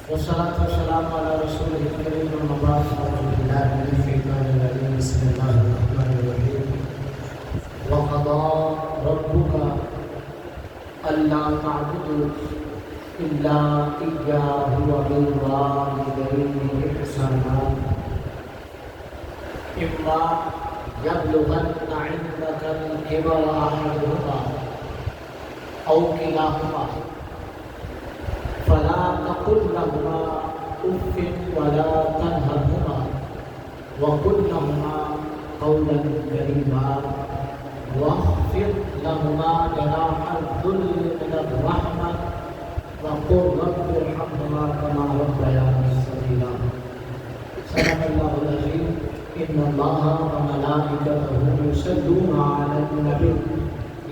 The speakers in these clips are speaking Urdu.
والصلاة والسلام على رسوله الكريم المبعوث رحمة الله من الشيطان الرجيم بسم الله الرحمن الرحيم وقضى ربك ألا تعبدوا إلا إياه وبالوالدين إحسانا إما يبلغن عندك الكبر أحدهما أو كلاهما فلا تقل لهما اف ولا تنهرهما وقل لهما قولا كريما واخفض لهما جناح الذل من الرحمة وقل رب ارحمهما كما ربياني صغيرا. صدق الله العظيم. إن الله وملائكته يصلون على النبي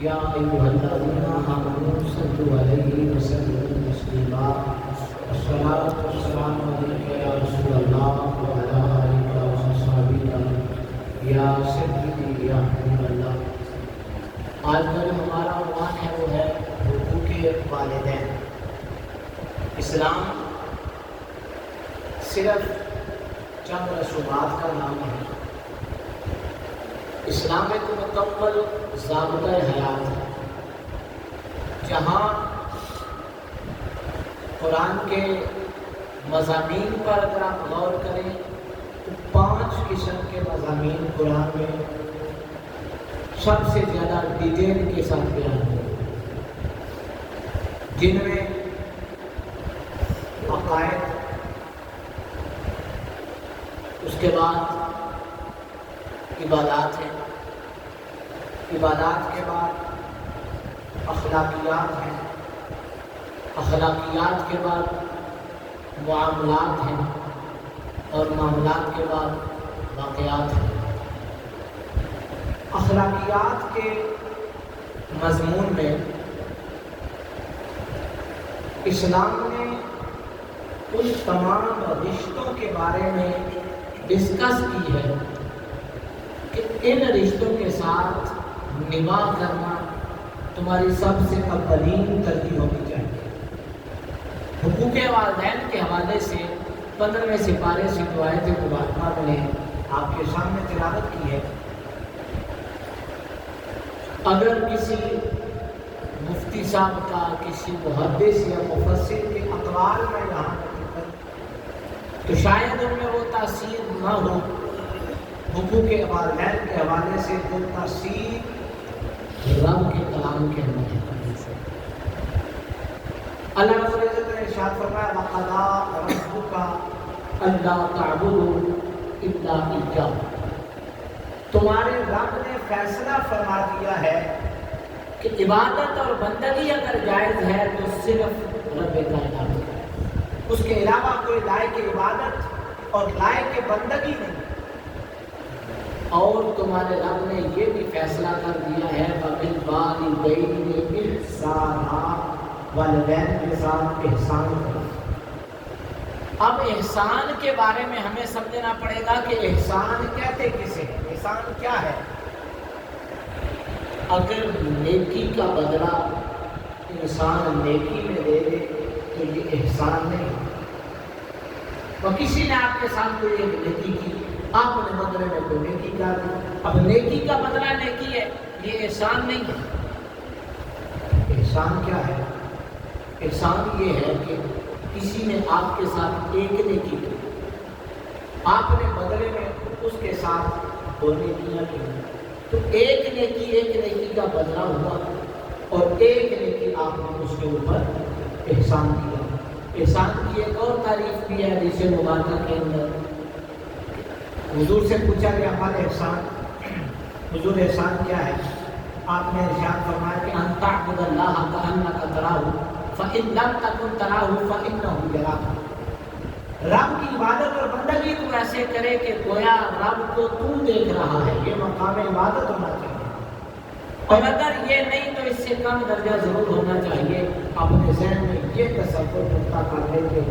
يا أيها الذين آمنوا صلوا عليه وسلموا تسليما. الصلاة والسلام عليك يا رسول الله وعلى آلك وصحبك یا سیدی یا حبیب اللہ. آج کا جو ہمارا عنوان ہے وہ ہے حقوق والدین. اسلام صرف چند رسومات کا نام ہے. اسلام ایک مکمل ضابطۂ حیات ہے جہاں قرآن کے مضامین پر اگر آپ غور کریں تو 5 قسم کے مضامین قرآن میں سب سے زیادہ ڈیٹیل کے ساتھ بیان ہوئے، جن میں عقائد، اس کے بعد عبادات ہیں، عبادات کے بعد اخلاقیات ہیں، اخلاقیات کے بعد معاملات ہیں، اور معاملات کے بعد واقعات ہیں. اخلاقیات کے مضمون میں اسلام نے ان تمام رشتوں کے بارے میں ڈسکس کی ہے کہ ان رشتوں کے ساتھ نباہ کرنا تمہاری سب سے اولین ترجیح ہونی چاہیے. حقوق والدین کے حوالے سے 15ویں سپارے سے جو آیت مبارکہ میں نے آپ کے سامنے تلاوت کی ہے. اگر کسی مفتی صاحب کا، کسی محدث یا مفسر کے اقوال میں یہاں تو شاید ان میں وہ تاثیر نہ ہو. حقوق والدین کے حوالے سے وہ تاثیر رب کے کلام کے اندر ہے. اللہ رب العزت نے ارشاد فرمایا وَقَضَىٰ رَبُّكَ أَلَّا تَعْبُدُوا إِلَّا إِيَّاهُ. تمہارے رب نے فیصلہ فرما دیا ہے کہ عبادت اور بندگی اگر جائز ہے تو صرف رب کائنات ہے، اس کے علاوہ کوئی لائق عبادت اور لائق بندگی نہیں. اور تمہارے رب نے یہ بھی فیصلہ کر دیا ہے وَبِالْوَالِدَيْنِ إِحْسَانًا، والدین کے ساتھ احسان کرو. اب احسان کے بارے میں ہمیں سمجھنا پڑے گا کہ احسان کہتے کسے ہیں، احسان کیا ہے. اگر نیکی کا بدلہ انسان نیکی میں دے دے تو یہ احسان نہیں. اور کسی نے آپ کے ساتھ کوئی ایک نیکی کی، آپ نے بدلے میں کوئی نیکی کر دی، اب نیکی کا بدلہ نیکی ہے، یہ احسان نہیں ہے. احسان کیا ہے؟ احسان یہ ہے کہ کسی نے آپ کے ساتھ ایک نیکی کی، آپ نے بدلے میں اس کے ساتھ 2 نیکیاں کی، تو ایک نیکی کا بدلہ ہوا اور ایک نیکی آپ نے اس کے اوپر احسان کیا. احسان کی ایک اور تعریف بھی ہے حدیث مبارکہ کے اندر. حضور سے پوچھا گیا مال احسان، حضور احسان کیا ہے؟ آپ نے ارشاد فرمایا کہ ان تعبد اللہ کأنک تراہ فإن لم تکن تراہ فإنہ یراک. رب کی عبادت اور بندگی تو ایسے کرے کہ گویا رب کو تو دیکھ رہا ہے. یہ مقام عبادت ہونا چاہیے. اور اگر یہ نہیں تو اس سے کم درجہ ضرور ہونا چاہیے. اپنے ذہن میں یہ تصور رکھتا کر لے کہ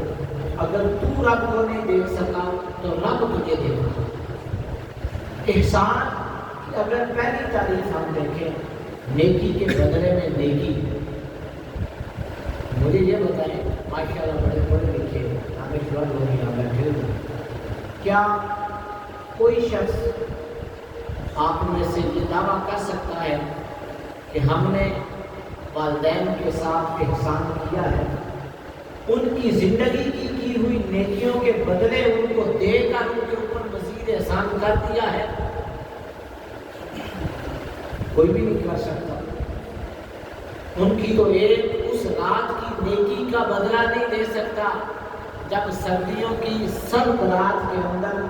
اگر تو رب کو نہیں دیکھ سکا تو رب تجھے دیکھ رہا. احسان اگر پہلی تعریف ہم دیکھیں نیکی کے بدلے میں نیکی. مجھے یہ بتائیں ماشاءاللہ بڑے پڑھے لکھے کیا کوئی شخص آپ میں سے یہ دعویٰ کر سکتا ہے کہ ہم نے والدین کے ساتھ احسان کیا ہے، ان کی زندگی کی ہوئی نیکیوں کے بدلے ان کو دے کر ان کے اوپر مزید احسان کر دیا ہے؟ کوئی بھی نہیں کر سکتا۔ ان کی تو ایک اس رات کی نیکی کا بدلہ نہیں دے سکتا جب سردیوں کی سرد رات کے اندر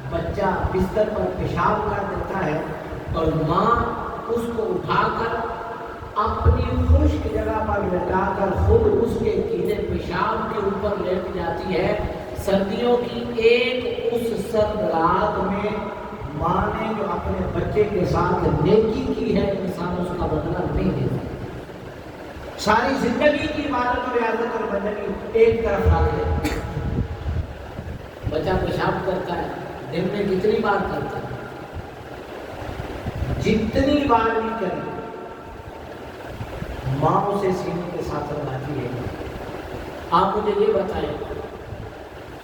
بچہ بستر پر پیشاب کر دیتا ہے اور ماں اس کو اٹھا کر اپنی خشک جگہ پر لٹا کر خود اس کے گیلے پیشاب کے اوپر لیٹ جاتی ہے۔ سردیوں کی ایک اس سرد رات میں ماں نے جو اپنے بچے کے ساتھ نیکی کی ہے، انسان اس کا بدلہ نہیں دے سکتا۔ ساری زندگی کی عبادت اور عیادت اور بندگی ایک طرف رکھ دے۔ بچہ پیشاب کرتا ہے، دن میں کتنی بار کرتا ہے؟ جتنی بار بھی کرے، ماں اسے سینے کے ساتھ لگاتی ہے۔ آپ مجھے یہ بتائیں،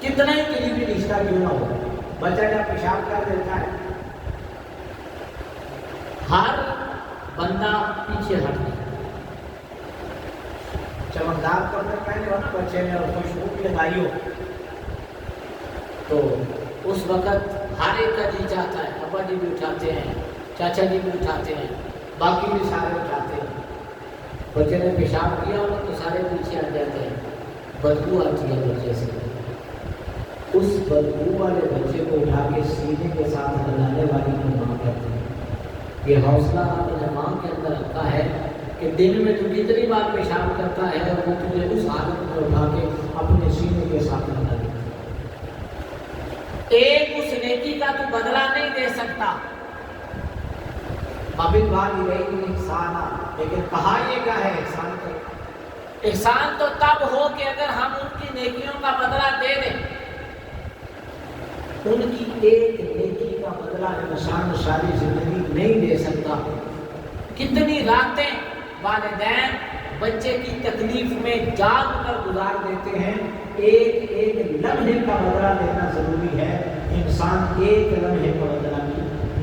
کتنا ہی قریبی رشتہ کیوں نہ ہو، بچہ جب پیشاب کر دیتا ہے ہر بندہ پیچھے ہٹ گیا۔ چمکدار کپڑے پہنے ہو نا بچے نے اور خوشبو بھی لگائی ہو تو اس وقت ہر ایک کا جی چاہتا ہے، ابا جی بھی اٹھاتے ہیں، چاچا جی بھی اٹھاتے ہیں، باقی بھی سارے اٹھاتے ہیں۔ بچے نے پیشاب کیا ہو تو سارے پیچھے ہٹ جاتے ہیں، بدبو آتی ہے بچے سے۔ اس بدبو والے بچے کو اٹھا کے سینے کے ساتھ لگانے والی کو ماں کہتے ہیں۔ یہ حوصلہ آپ نے ماں کے اندر رکھا ہے کہ دن میں تو کتنی بار پیشاب کرتا ہے اور وہ تجھے اس حالت میں اٹھا کے اپنے سینے کے ساتھ لگا دیتا ہے۔ ایک اس نیکی کا تو بدلہ نہیں دے سکتا۔ احسان، لیکن کہا یہ کیا ہے احسان کا؟ احسان تو تب ہو کہ اگر ہم ان کی نیکیوں کا بدلہ دے دیں۔ ان کی ایک نیکی کا بدلہ انسان ساری زندگی نہیں دے سکتا۔ کتنی راتیں والدین بچے کی تکلیف میں جاگ کر گزار دیتے ہیں، ایک ایک لمحے کا بدلہ دینا ضروری ہے۔ انسان ایک لمحے کا بدلہ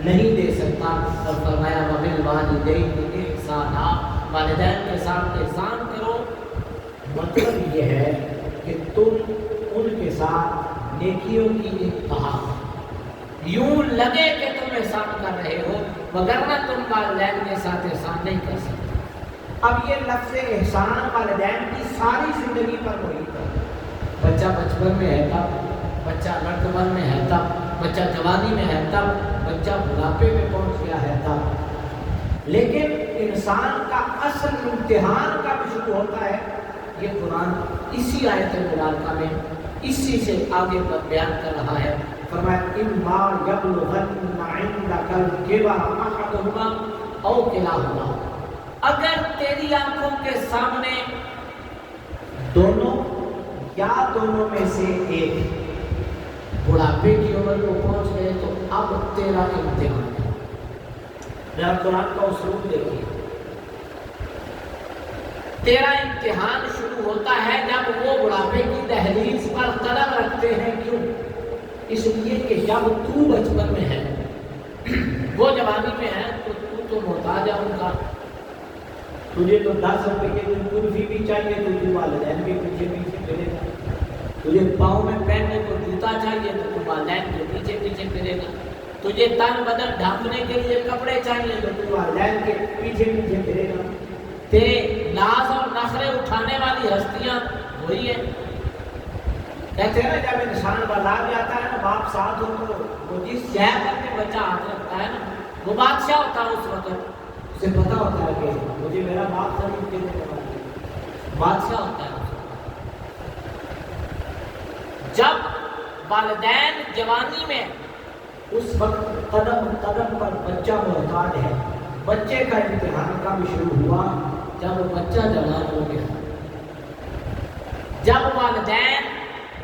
نہیں دے سکتا۔ اور فرمایا وَبِالْوَالِدَيْنِ إِحْسَانًا، والدین کے ساتھ احسان کرو۔ مطلب یہ ہے کہ تم ان کے ساتھ نیکیوں کی انتہا، یوں لگے کہ تم احسان کر رہے ہو، وگرنہ تم والدین کے ساتھ احسان نہیں کر سکتے۔ اب یہ لفظ احسان والدین کی ساری زندگی پر محیط ہے۔ بچہ بچپن میں ہے تب، بچہ لڑکپن میں ہے تب، بچہ جوانی میں ہے تب، بچہ بڑھاپے میں پہنچ گیا ہے تب۔ لیکن انسان کا اصل امتحان کب شروع ہوتا ہے؟ یہ قرآن اسی آیت مبارکہ میں اسی سے آگے پر بیان کر رہا ہے۔ فرمایا اِمَّا يَبْلُغَنَّ عِندَكَ الْكِبَرَ أَحَدُهُمَا أَوْ كِلَاهُمَا، اگر تیری آنکھوں کے سامنے دونوں یا دونوں میں سے ایک بڑھاپے کی عمر کو پہنچ گئے تو اب تیرا امتحان ہے۔ ذرا قرآن کا اسلوب دیکھیے، تیرا امتحان شروع ہوتا ہے جب وہ بڑھاپے کی دہلیز پر قدم رکھتے ہیں۔ کیوں؟ اس لیے کہ جب تو بچپن میں ہے، وہ جوانی میں ہے، تو محتاج ہے ان کا۔ تجھے تو 10 روپے کی کلفی بھی چاہیے تو تو والدین کے پیچھے پیچھے پھرے گا۔ تجھے پاؤں میں پہننے کو جوتا چاہیے تو تو والدین کے پیچھے پیچھے پھرے گا۔ تجھے تن بدن ڈھانپنے کے لیے کپڑے چاہیے تو تو والدین کے پیچھے پیچھے پھرے گا۔ تیرے ناز اور نخرے اٹھانے والی ہستیاں وہی ہے۔ کہتے ہیں نا جب انسان بازار جاتا ہے نا، باپ ساتھ ہو تو وہ جس شہر پر میں بچہ ہاتھ رکھتا ہے نا، وہ بادشاہ ہوتا ہے۔ اس وقت اسے پتا ہوتا ہے کہ مجھے میرا باپ خرید کے دینے والا ہے، بادشاہ ہوتا ہے۔ جب والدین جوانی میں، اس وقت قدم قدم پر بچہ محتاج ہے۔ بچے کا امتحان کب شروع ہوا؟ جب بچہ جوان ہو گیا، جب والدین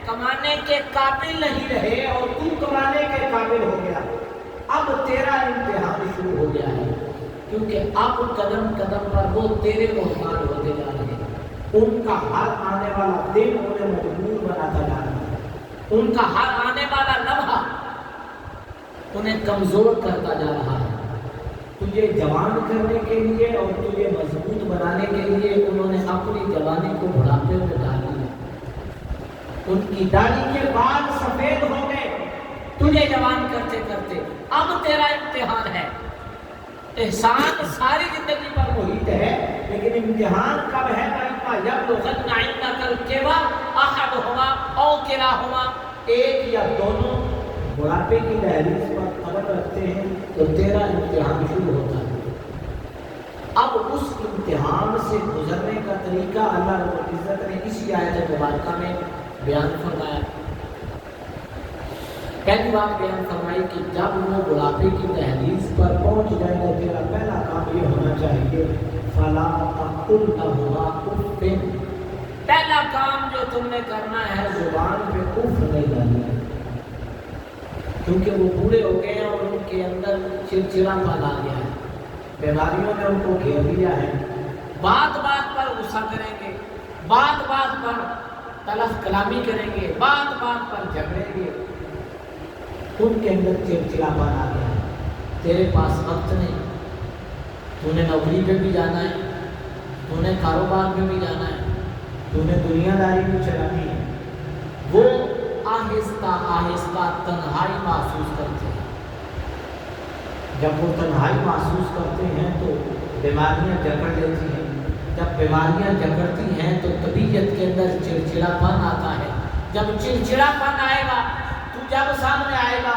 کمانے کے قابل نہیں رہے اور تو کمانے کے قابل ہو گیا، اب تیرا امتحان شروع ہو گیا ہے۔ کیونکہ اب قدم قدم پر وہ تیرے محتاج ہوتے جا رہے ہیں۔ ان کا ہر آنے والا دن انہیں مجبور بناتا جا رہا ہے، ان کا ہر آنے والا لمحہ انہیں کمزور کرتا جا رہا ہے۔ تجھے جوان کرنے کے لیے اور تجھے مضبوط بنانے کے لیے انہوں نے اپنی جوانی کو بڑھاپے میں ڈال دیا۔ ان کی داڑھی کے بال سفید ہو گئے تجھے جوان کرتے کرتے۔ اب تیرا امتحان ہے۔ احسان ساری زندگی پر محیط ہے، لیکن امتحان کب ہے؟ یبلغن عندک الکبر احدہما او کلاہما، ایک یا دونوں بڑھاپے کی دہلیز پر قدم رکھتے ہیں تو تیرا امتحان شروع ہوتا ہے۔ اب اس امتحان سے گزرنے کا طریقہ اللہ رب العزت نے اسی آیت مبارکہ میں بیان فرمایا۔ پہلی بات بیان فرمائی کہ جب وہ بڑھاپے کی دہلیز پر پہنچ جائے تو تیرا پہلا کام یہ ہونا چاہیے فلا تقل لهما اف، پہلا کام جو تم نے کرنا ہے زبان پہ اف نہیں ڈالنا، کیونکہ وہ بوڑھے ہو گئے ہیں اور ان کے اندر چڑچڑا پن آ گیا ہے، بیماریوں نے ان کو گھیر لیا ہے، بات بات پر غصہ کریں گے، بات بات پر تلخ کلامی کریں گے، بات بات پر جھگڑیں گے، ان کے اندر چڑچڑا پن آ گیا ہے۔ تیرے پاس وقت نہیں، تو نے نوکری پہ بھی جانا ہے، تو نے کاروبار پہ بھی جانا ہے، تو نے دنیا داری بھی چلانی ہے۔ وہ آہستہ آہستہ تنہائی محسوس کرتے ہیں۔ جب وہ تنہائی محسوس کرتے ہیں تو بیماریاں جکڑ لیتی ہیں، جب بیماریاں جکڑتی ہیں تو طبیعت کے اندر چڑچڑا پن آتا ہے۔ جب چڑچڑا پن آئے گا تو جب سامنے آئے گا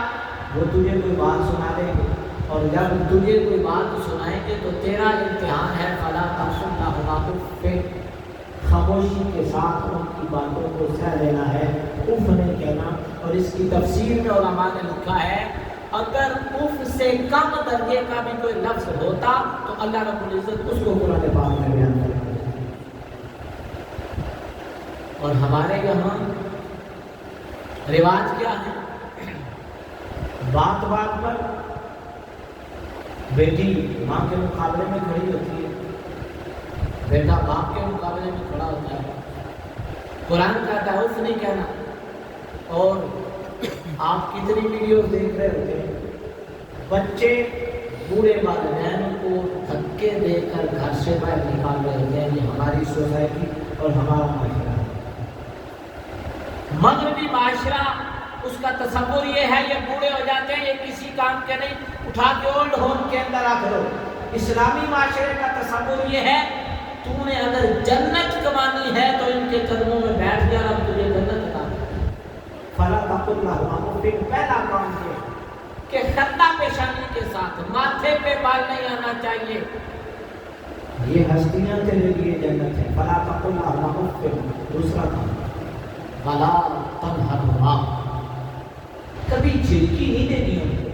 وہ تجھے کوئی بات سنا دیں گے، اور جب تجھے کوئی بات سنائیں گے تو تیرا امتحان ہے فلا تقل لهما اف، خاموشی کے ساتھ ان کی باتوں کو سہ لینا ہے، اف نہیں کہنا۔ اور اس کی تفسیر میں علماء نے لکھا ہے اگر اف سے کم درجے کا بھی کوئی لفظ ہوتا تو اللہ رب العزت اس کو قرآن پاک میں بیان کرتا۔ اور ہمارے یہاں رواج کیا ہے؟ بات بات پر بیٹی ماں کے مقابلے میں کھڑی ہوتی ہے، بیٹا باپ کے مقابلے میں کھڑا ہوتا ہے۔ قرآن کہتا ہے اف نہیں کہنا۔ اور آپ کتنی ویڈیوز دیکھ رہے ہوتے ہیں، بچے بوڑھے والدین کو دھکے دے کر گھر سے باہر نکال رہے ہوتے ہیں۔ یہ ہماری سوسائٹی اور ہمارا معاشرہ ہے۔ مغربی معاشرہ اس کا تصور یہ ہے یہ بوڑھے ہو جاتے ہیں، یہ کسی کام کے نہیں، اٹھا کے اولڈ ہوم کے اندر رکھ دو۔ اسلامی معاشرے کا تصور یہ ہے تو نے اگر جنت کمانی ہے تو ان کے قدموں میں بیٹھ جا، اب تجھے جنت عطا کرے۔ فلا تقل لهما اف، پہلا کام یہ کہ خندہ پیشانی کے ساتھ ماتھے پہ بال نہیں آنا چاہیے، یہ ہستیاں تیرے لیے جنت ہے۔ فلا تقل لهما اف، دوسرا کام ولا تنهرهما، کبھی جھلکی نہیں دینی ان کو،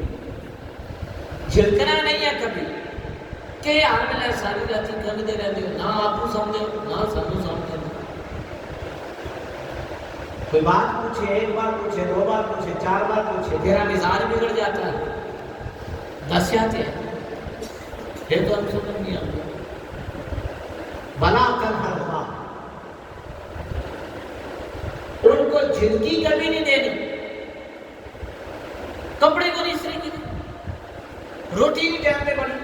جھلکنا نہیں ہے کبھی کہ یار میں ساری رات کھنگتے رہتے ہو، نہ آپ کو سمجھو نہ سانو سمجھو۔ کوئی بات پوچھے، ایک بار پوچھے، دو بار پوچھے، چار بار پوچھے، تیرا مزاج بگڑ جاتا ہے، دس جاتے ہیں، پھر تو ہم سمجھ نہیں آتے۔ بلا تنہرہما، ان کو جھلکی کبھی نہیں دینی، کپڑے کو نہیں استری کی، روٹی بھی ٹائم پہ بنی،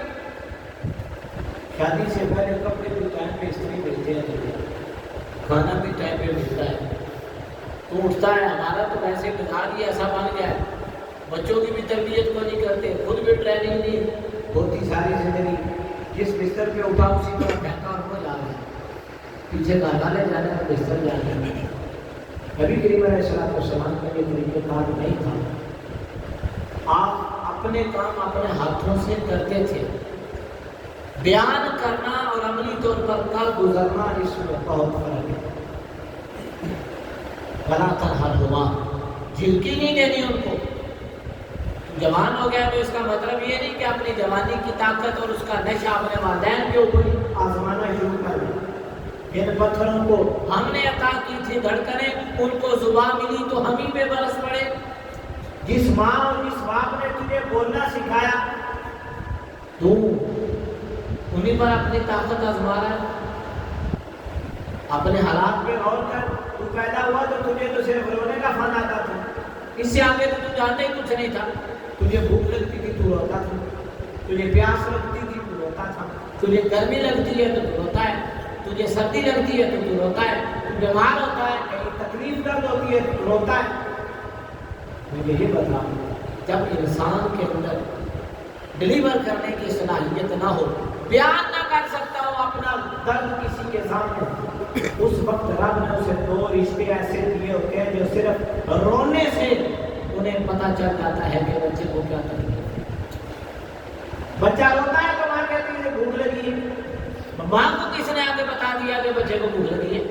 شادی سے پہلے کپڑے بھی ٹائم پہ استری ملتے ہیں، کھانا بھی ٹائم پہ ملتا ہے، تو اٹھتا ہے۔ ہمارا تو ویسے مزاج ہی ایسا بن گیا ہے، بچوں کی بھی تربیت کو نہیں کرتے، خود بھی ٹریننگ نہیں ہوتی، ساری زندگی جس بستر پہ اٹھا اسی طرح پھینکا اور وہ جا رہے ہیں، پیچھے گھر جانے اور بستر جانے۔ نبی کریم علیہ السلام کا یہ طریقہ کار نہیں تھا، آپ اپنے کام اپنے ہاتھوں سے کرتے تھے۔ بیان کرنا اور عملی طور پر کل گزرنا اس میں بہت فرق ہے۔ بلا تنہرہما، جھلکی نہیں دینی ان کو۔ جوان ہو گیا تو اس کا مطلب یہ نہیں کہ اپنی جوانی کی طاقت اور اس کا نشہ اپنے والدین کے اوپر آزمانا شروع کر دیں۔ ان پتھروں کو ہم نے عطا کی تھی دھڑکنیں، ان کو زبان ملی تو ہم ہی پہ برس پڑے۔ جس ماں اور جس باپ نے تجھے بولنا سکھایا تو انہیں پر اپنی طاقت آزما رہا ہے۔ اپنے حالات پہ غور کر، تو پیدا ہوا تو تجھے تو صرف رونے کا فن آتا تھا، اس سے آگے تو جانتے ہی کچھ نہیں تھا، تجھے بھوک لگتی تھی تو روتا تھا، تجھے پیاس لگتی تھی تو روتا تھا، تجھے گرمی لگتی ہے تو تو روتا ہے، تجھے سردی لگتی ہے تو تو روتا ہے، تو بیمار ہوتا ہے، کہیں تکلیف درد ہوتی ہے تو روتا ہے۔ مجھے یہ بتا، جب انسان کے اندر ڈلیور کرنے کی صلاحیت نہ ہو، بیان نہ کر سکتا ہو اپنا درد کسی کے سامنے، اس وقت رب نے اسے دو رشتے ایسے دیے ہوتے ہیں جو صرف رونے سے انہیں پتہ چل جاتا ہے کہ بچے کو کیا تکلیف ہے۔ بچہ روتا ہے تو ماں کہتی ہے بھوک لگی ہے، ماں کو کس نے آگے بتا دیا کہ بچے کو بھوک لگی ہے؟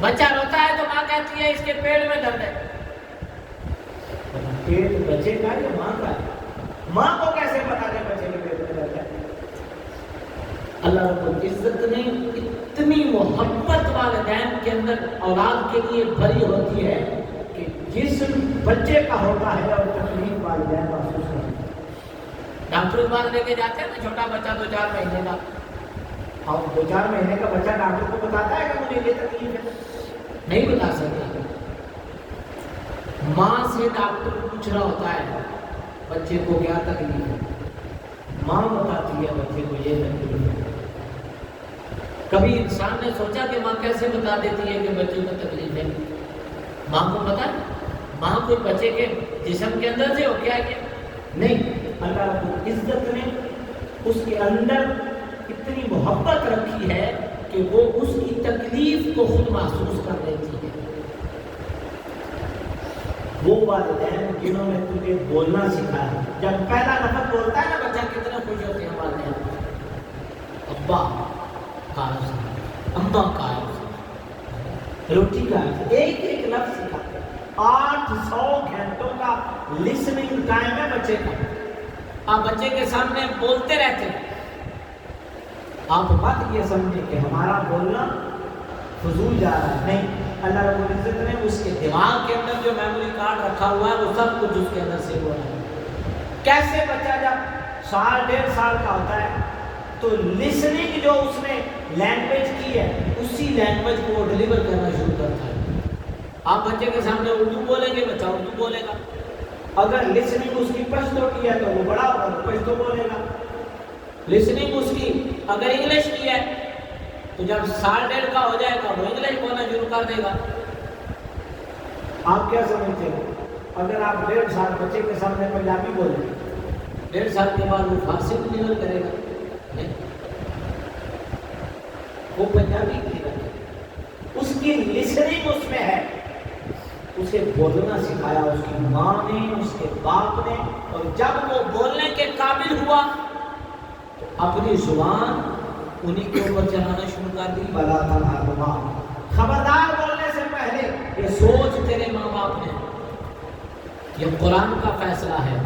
بچہ روتا ہے تو ماں کہتی ہے اس کے پیٹ میں درد ہے۔ پیٹ بچے کا یا ماں کا ہے؟ ماں کو کیسے پتا کہ بچے کے پیٹ میں درد ہے؟ اللہ رب العزت نے اتنی محبت والدین کے اندر اولاد کے لیے بھری ہوتی ہے کہ جسم بچے کا ہوتا ہے اور تکلیف والدین محسوس کرتے ہیں۔ ڈاکٹر کے پاس لے کے جاتے ہیں نا چھوٹا بچہ 2-4 مہینے کا، اور 2-4 مہینے کا بچہ ڈاکٹر کو بتاتا ہے کہ مجھے یہ تکلیف ہے؟ نہیں بتا سکتا۔ ماں سے ڈاکٹر پوچھ رہا ہوتا ہے بچے کو کیا تکلیف ہے، ماں بتاتی ہے بچے کو یہ تکلیف ہے۔ کبھی انسان نے سوچا کہ ماں کیسے بتا دیتی ہے کہ بچے کو تکلیف ہے؟ ماں کو پتا ہے؟ ماں کوئی بچے کے جسم کے اندر سے ہو کیا ہے؟ نہیں۔ اللہ رب العزت نے اس کے اندر اتنی محبت رکھی ہے کہ وہ اس کی تکلیف کو خود محسوس کر لیتی ہے۔ وہ والدین جنہوں نے تجھے بولنا سکھایا، جب پہلا لفظ بولتا ہے نا بچہ کتنا خوش ہوتے ہیں والدین، ابا کہا سے، اماں کہا سے، روٹی کہا سے، ایک ایک لفظ سکھاتے ہیں۔ 800 گھنٹوں کا لسننگ ٹائم ہے بچے کا، آپ بچے کے سامنے بولتے رہتے ہیں۔ آپ بات یہ سمجھیں کہ ہمارا بولنا فضول جا رہا ہے، نہیں۔ اللہ رب العزت نے اس کے دماغ کے اندر جو میموری کارڈ رکھا ہوا ہے وہ سب کچھ اس کے اندر سے ہوا ہے۔ کیسے بچہ جب 1.5 سال کا ہوتا ہے تو لسننگ جو اس نے لینگویج کی ہے اسی لینگویج کو وہ ڈلیور کرنا شروع کرتا ہے۔ آپ بچے کے سامنے اردو بولیں گے بچہ اردو بولے گا، اگر لسننگ اس کی پشتو کی ہے تو وہ بڑا ہوگا تو پشتو بولے گا، لسننگ اس کی اگر انگلش کی ہے تو جب 1.5 کا ہو جائے گا وہ انگلش بولنا شروع کر دے گا۔ آپ کیا سمجھتے ہیں؟ اگر آپ 1.5 سال بچے کے سامنے پنجابی بولیں 1.5 سال کے بعد وہ فارسی ڈلیور کرے گا؟ نہیں، وہ پنجابی ڈلیور کرے گا۔ اس کی لسننگ اس میں ہے، اسے بولنا سکھایا اس کی ماں نے، اس کے باپ نے، اور جب وہ بولنے کے قابل ہوا تو اپنی زبان انہیں کے اوپر چلانا شروع کر دی۔ بلا تنہرہما، خبردار بولنے سے پہلے یہ سوچ تیرے ماں باپ نے، یہ قرآن کا فیصلہ ہے،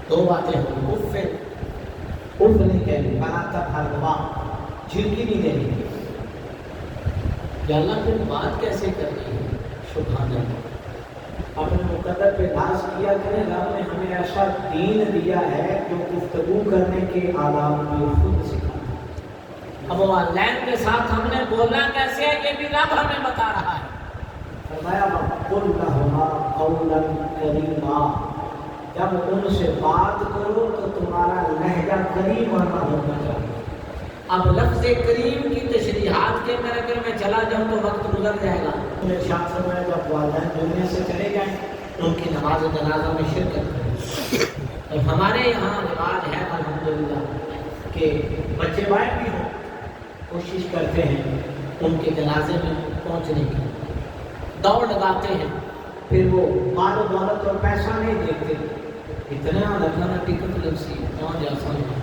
2 باتیں ہوں، اف نہیں کہنی، بلا تنہرہما، جھڑکی نہیں دینی۔ یا اللہ پھر بات کیسے کرنی ہے؟ سبحان اللہ، اپنے مقدر پہ ناز کیا کریں۔ رب نے ہمیں ایسا دین دیا ہے جو گفتگو کرنے کے آداب میں خود سکھا۔ اب والدین کے ساتھ ہم نے بولنا کیسے ہے یہ بھی رب ہمیں بتا رہا ہے۔ فرمایا وَقُلْ لَهُمَا قَوْلًا كَرِيمًا، جب ان سے بات کرو تو تمہارا لہجہ کریمانہ ہونا چاہیے۔ اب لفظ کریم کی تشریحات کے اندر اگر میں چلا جاؤں تو وقت گزر جائے گا۔ ارشاد فرمایا جب والدین دنیا سے چلے جائیں تو ان کی نماز جنازہ میں شرکت کریں۔ اور ہمارے یہاں رواج ہے الحمدللہ کہ بچے باہر بھی ہوں کوشش کرتے ہیں ان کے جنازے میں پہنچنے کی، دوڑ لگاتے ہیں، پھر وہ مال و دولت اور پیسہ نہیں دیکھتے، اتنا لگانا ٹکٹ لگ سی کہاں جا سکتا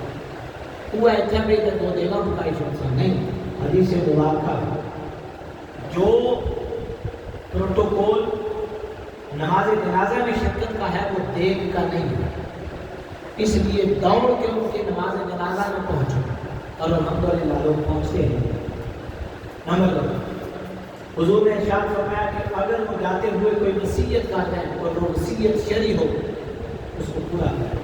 وہ ایسا بھی تو دے گا بکائی شخص نہیں۔ حدیث مبارکہ جو پروٹوکول نماز جنازہ میں شرکت کا ہے وہ دیکھ کا نہیں ہے، اس لیے دوڑ کے ان کی نماز جنازہ میں پہنچو، اور الحمدللہ لوگ پہنچتے ہیں۔ نمبر 2، حضور نے ارشاد فرمایا کہ اگر وہ جاتے ہوئے کوئی وصیت کر جائے اور وہ وصیت شرعی ہو اس کو پورا کریں،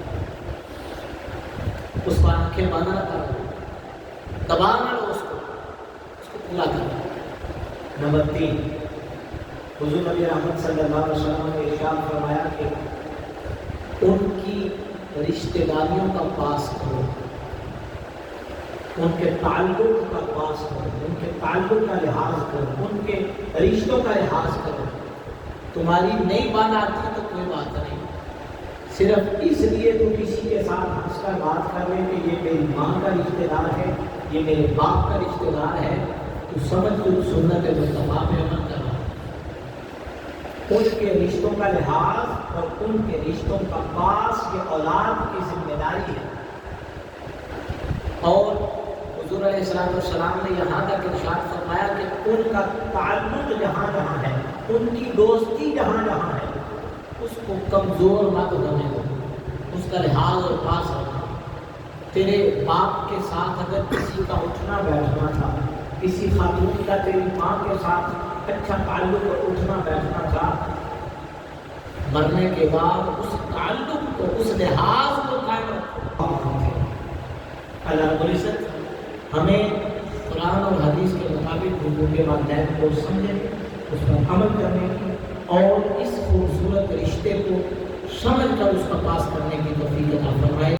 اس کو آنکھیں بنا کر دبا نہ لو، اس کو پورا کریں۔ نمبر 3، حضور نبی رحمت صلی اللہ علیہ وسلم نے ارشاد فرمایا کہ ان کی رشتہ داریوں کا پاس کرو، ان کے تعلق کا پاس کرو، ان کے تعلق کا لحاظ کرو، ان کے رشتوں کا لحاظ کرو۔ تمہاری نہیں بات آتی تو کوئی بات نہیں، صرف اس لیے تو کسی کے ساتھ ہنس کر بات کر رہے کہ یہ میری ماں کا رشتہ دار ہے، یہ میرے باپ کا رشتہ دار ہے، تو سمجھ تو سنت مصطفیٰ پہ عمل کر رہا۔ ان کے رشتوں کا لحاظ اور ان کے رشتوں کا پاس یہ اولاد کی ذمہ داری ہے۔ اور حضور علیہ السلام نے یہاں تک ارشاد فرمایا کہ ان کا تعلق جہاں جہاں ہے، ان کی دوستی جہاں جہاں ہے، اس کو کمزور مت ہونے دو، اس کا لحاظ اور پاس رکھنا۔ تیرے باپ کے ساتھ اگر کسی کا اٹھنا بیٹھنا تھا، کسی خاتون کا تیری ماں کے ساتھ اچھا تعلق اور اٹھنا بیٹھنا تھا، مرنے کے بعد اس تعلق کو، اس لحاظ کو قائم رکھو۔ اللہ رب العزت ہمیں قرآن اور حدیث کے مطابق حقوق والدین کو سمجھنے، اس پر عمل کرنے کی اور اس خوبصورت رشتے کو سمجھ کر اس کا پاس کرنے کی توفیق عطا فرمائے۔